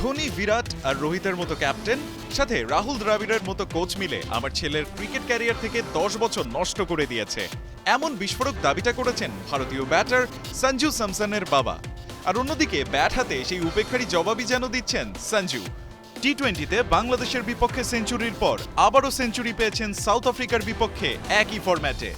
ধোনি, বিরাট আর রোহিতের মতো ক্যাপ্টেন, সাথে রাহুল দ্রাবিড়ের মতো কোচ মিলে আমার ছেলের ক্রিকেট ক্যারিয়ার থেকে 10 বছর নষ্ট করে দিয়েছে, এমন বিস্ফোরক দাবিটা করেছেন ভারতীয় ব্যাটার সঞ্জু স্যামসনের বাবা। আর অন্যদিকে ব্যাট হাতে সেই উপেক্ষারই জবাবই যেন দিচ্ছেন সঞ্জু। টি-20তে বাংলাদেশের বিপক্ষে সেঞ্চুরির পর আবারও সেঞ্চুরি পেয়েছেন সাউথ আফ্রিকার বিপক্ষে একই ফরম্যাটে।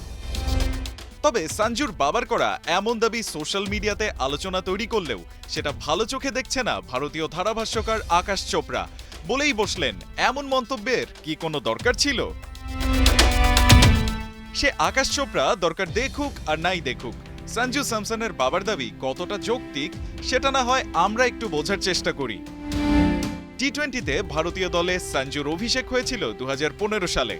তবে সঞ্জুর বাবার করা এমন দাবি সোশ্যাল মিডিয়াতে আলোচনা তৈরি করলেও সেটা ভালো চোখে দেখছে না ভারতীয় ধারাভাষ্যকার আকাশ চোপড়া। বলেই বসলেন, এমন মন্তব্যের কি কোনো দরকার ছিল? সে আকাশ চোপড়া দরকার দেখুক আর নাই দেখুক, সঞ্জু স্যামসনের বাবার দাবি কতটা যৌক্তিক সেটা না হয় আমরা একটু বোঝার চেষ্টা করি। টি-20তে ভারতীয় দলে সঞ্জুর অভিষেক হয়েছিল 2015 সালে,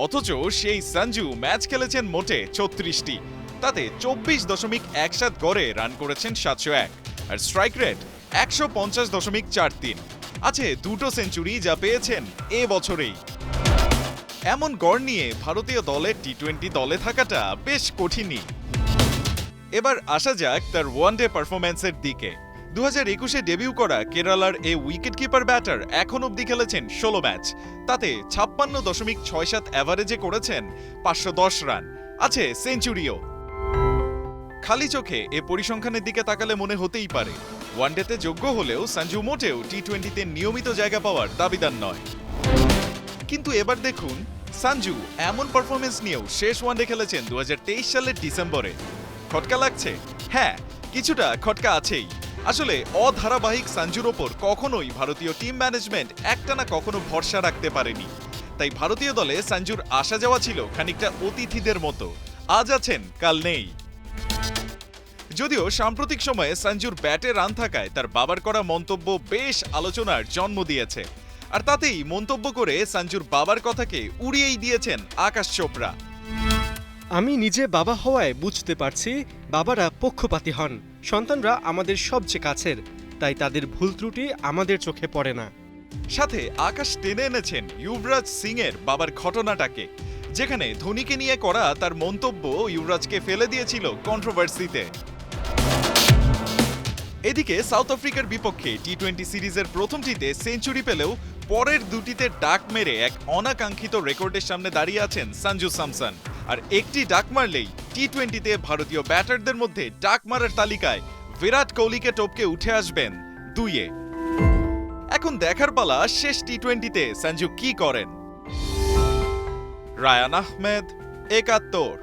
অথচ সেই সঞ্জু ম্যাচ খেলেছেন মোটে 36টি, তাতে 24.17 গড়ে রান করেছেন 701, আর স্ট্রাইক রেট 150.43। আছে দুটো সেঞ্চুরি যা পেয়েছেন এ বছরেই। এমন গড় নিয়ে ভারতীয় দলের টি-20 দলে থাকাটা বেশ কঠিনই। এবার আসা যাক তার ওয়ানডে পারফরম্যান্সের দিকে। 2021-এ ডেবিউ করা কেরালার এই উইকেট কিপার ব্যাটার এখন অবধি খেলেছেন 16 ম্যাচ, তাতে 56.67 অ্যাভারেজে করেছেন 510 রান, আছে সেঞ্চুরিও। খালি চোখে এ পরিসংখ্যানের দিকে তাকালে মনে হতেই পারে ওয়ানডেতে যোগ্য হলেও সঞ্জু মোটেও টি-20তে নিয়মিত জায়গা পাওয়ার দাবিদার নয়। কিন্তু এবার দেখুন, সঞ্জু এমন পারফরমেন্স নিয়েও শেষ ওয়ানডে খেলেছেন 2023 সালের ডিসেম্বরে। খটকা লাগছে? হ্যাঁ, কিছুটা খটকা আছেই। আসলে অধারাবাহিক সঞ্জুর ওপর কখনোই ভারতীয় টিম ম্যানেজমেন্ট একটানা কখনো ভরসা রাখতে পারেনি। তাই ভারতীয় দলে সঞ্জুর আসা যাওয়া ছিল খানিকটা অতিথিদের মতো, আজ আছেন কাল নেই। যদিও সাম্প্রতিক সময়ে সঞ্জুর ব্যাটে রান থাকায় তার বাবার করা মন্তব্য বেশ আলোচনার জন্ম দিয়েছে, আর তাতেই মন্তব্য করে সঞ্জুর বাবার কথাকে উড়িয়েই দিয়েছেন আকাশ চোপড়া। আমি নিজে বাবা হওয়ায় বুঝতে পারছি বাবারা পক্ষপাতী হন। সন্তানরা আমাদের সবচেয়ে কাছের, তাই তাদের ভুল ত্রুটি আমাদের চোখে পড়ে না। সাথে আকাশ টেনে এনেছেন যুবরাজ সিং এর বাবার ঘটনাটাকে, যেখানে ধোনিকে নিয়ে করা তার মন্তব্য যুবরাজকে ফেলে দিয়েছিল কন্ট্রোভার্সিতে। এদিকে সাউথ আফ্রিকার বিপক্ষে টি-20 সিরিজের প্রথমটিতে সেঞ্চুরি পেলেও পরের দুটিতে ডাক মেরে এক অনাকাঙ্ক্ষিত রেকর্ডের সামনে দাঁড়িয়ে আছেন সঞ্জু স্যামসন। আর একটি ডাক মারলেই টি-20তে ভারতীয় ব্যাটারদের মধ্যে ডাক মারার তালিকায় বিরাট কোহলিকে টপকে উঠে আসবেন 2-এ। এখন দেখার পালা শেষ টি-20তে সঞ্জু কি করেন। রায়ান আহমেদ, 71।